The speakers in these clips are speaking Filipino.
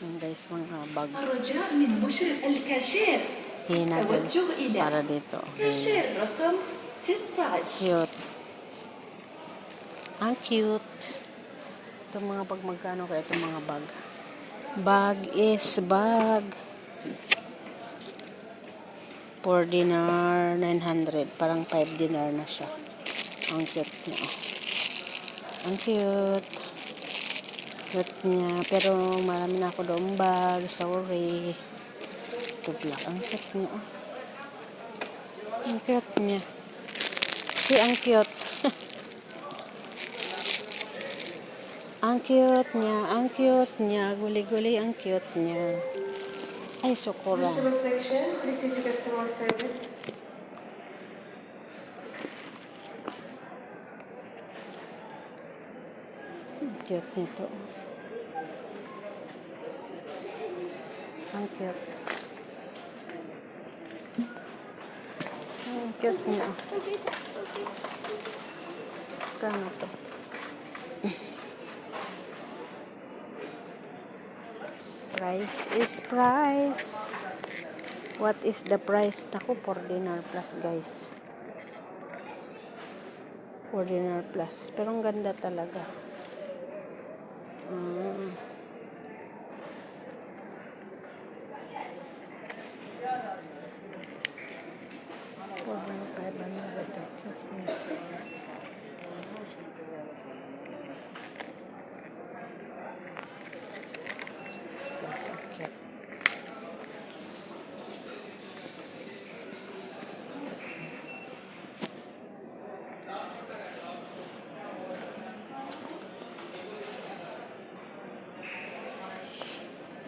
Yung guys, mga bag. الرجاء من مشرف الكاشير. Hina guys, توجه إلى para dito. كاشير Hina. رقم 16. Cute. Ang cute. Itong mga bag, magkano kaya itong mga bag? Bag is bag. 4 dinar, 900. Parang 5 dinar na siya. Ang cute niya. Ang cute. Cute niya. Pero marami na ako doon bag. Sorry. Ito black. Ang cute niya. Ang cute niya. Si ang cute. Ang cute niya. Ang cute niya. Guli-guli ang cute niya. Ay, sukura. Cute nito. Ang cute. Ang cute niya. Kano to? Price is price. What is the price? Naku, 4 dinar plus guys. 4 dinar plus. Pero ang ganda talaga. That's so cute.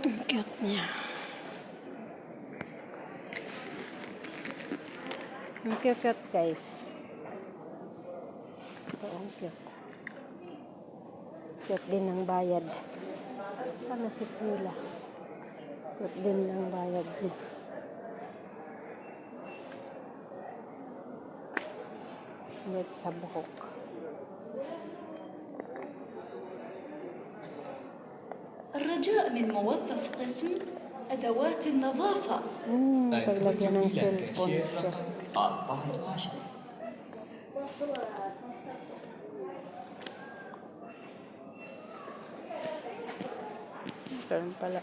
Ang cute niya. Ang cute guys. Ito ang cute. Cute din ng bayad. Ano si Sila? Cute din ng bayad niya. Net sa buhok. الرجاء من موظف قسم أدوات النظافة. Paglagyan ng cellphone siya. 14. Ganun pala.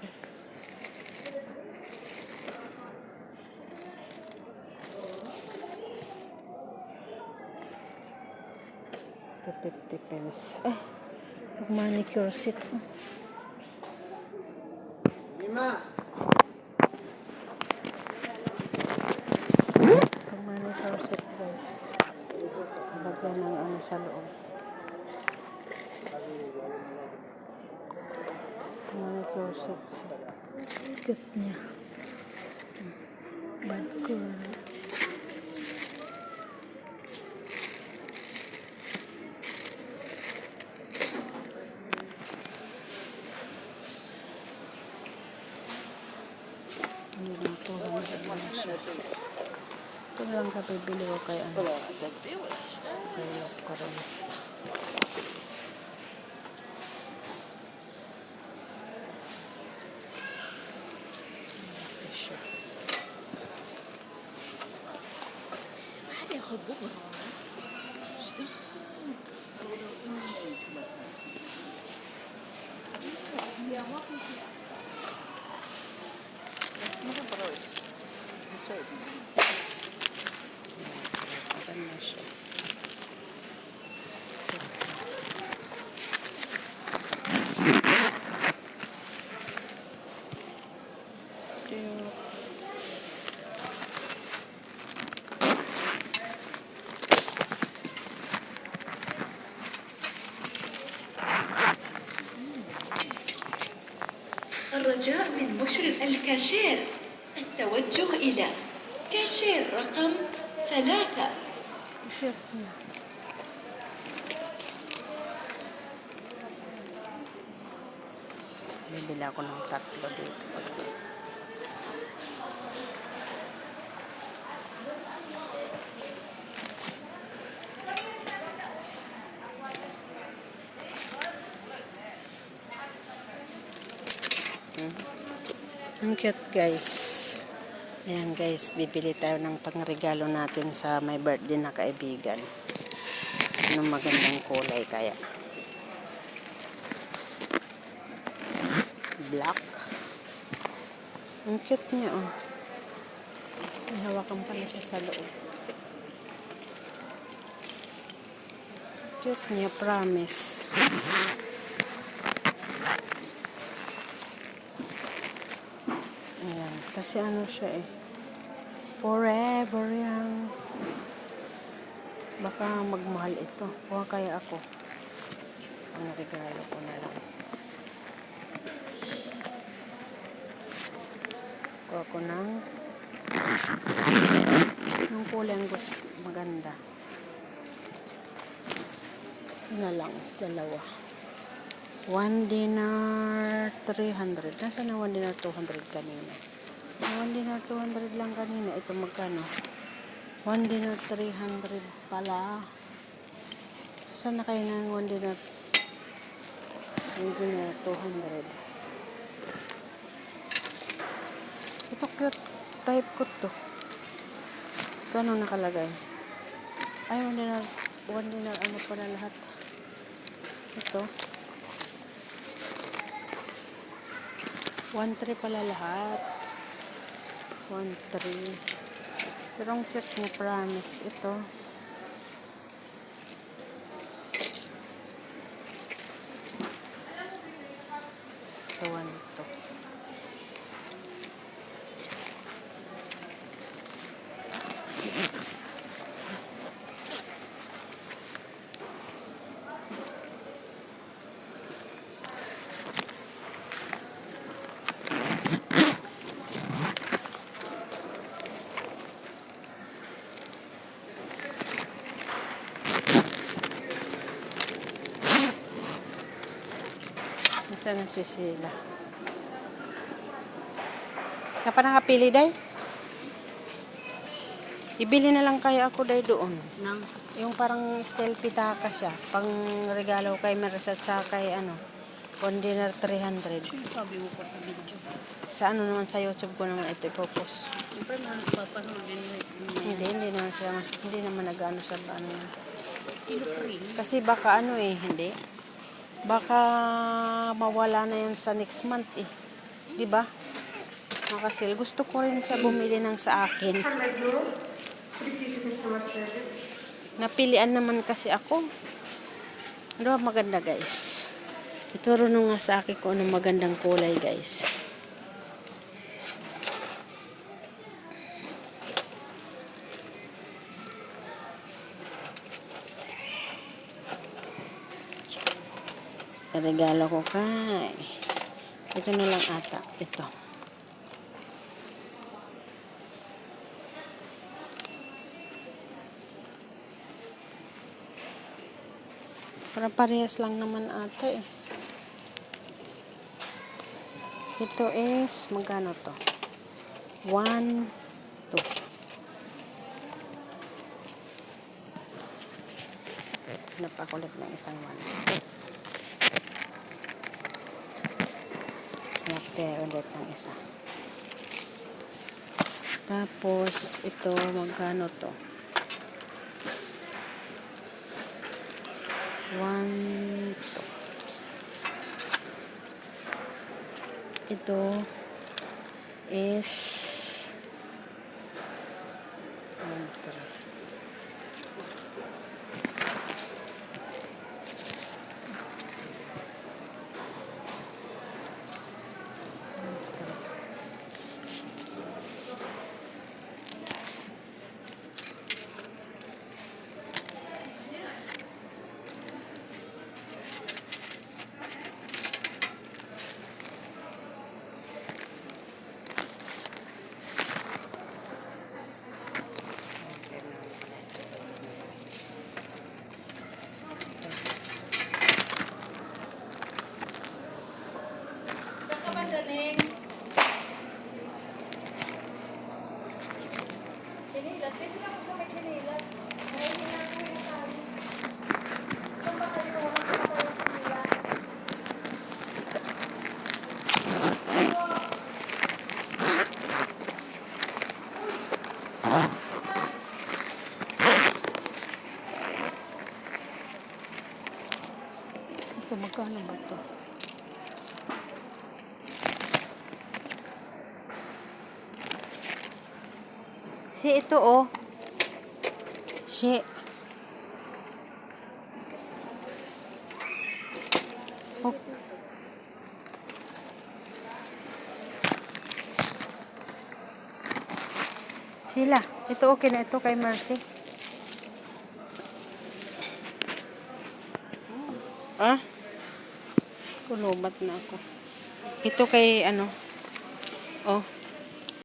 Ito 50 pesos. Manicure set. Manicure set guys. Bagyan ng ano sa loob. Manicure set siya. Cute niya. Bad cool. Ano na ito? Ito lang kapibili ko kay ano. Kay Karon. الرجاء من مشرف الكاشير التوجه إلى كاشير رقم 3. Bibili ako ng 3 dito. Ang cute guys. Ayan guys, bibili tayo ng pangregalo natin sa may birthday na kaibigan. Anong magandang kulay kaya? Black. Ang cute niya oh. May hawakan pala siya sa loob. Cute niya, promise. Ayan, kasi ano siya eh. Forever yan. Baka magmahal ito. Kuha kaya ako. Ang regalo ko na lang. Kuha ko ng yung kulay ang gusto. Maganda. Na lang, dalawa. 1 dinar 300. Nasaan na 1 dinar 200 kanina? 1 dinar 200 lang kanina. Ito magkano? 1 dinar 300 pala. Saan na kayo ng 1 dinar 200? Ito cute type ko to. Kano nakalagay? Ay, 1 dinar ano pala lahat. Ito 1.3 pala lahat. 1.3. Pero ang cute niya, promise. Ito. Ito, 1 to. Saan na si Sheila? Kapag nakapili, day? Ibili na lang kaya ako, day, doon. Nang Yung parang style pitaka siya. Pang regalo kay Marisa at kay 1 dinar 300. sabi mo po sa video. Sa ano naman sa YouTube ko naman ito ipopost. Siyempre na papanood din Hindi naman sila hindi naman nag-ano sa ano. sino free. Kasi baka hindi. Baka mawala na yan sa next month eh. 'Di ba? Makasil. Gusto ko rin siya bumili ng sa akin. Napilian naman kasi ako. Ano ba maganda guys? Ituro nung nga sa akin kung anong magandang kulay guys. Regalo ko kay ito na lang ata ito para parehas lang naman ata eh. Ito is magkano to? 1 2 napakulit ng isang 1 Nakataya ulit ng isa. Tapos, ito, magkano to? 1 Ito is 1 Ano Ito, magkano ba ito? Si ito, oh. Si. Oh. Sila. Ito okay na ito kay Mercy. Ah? Kulubat na ako. Ito kay ano? Oh.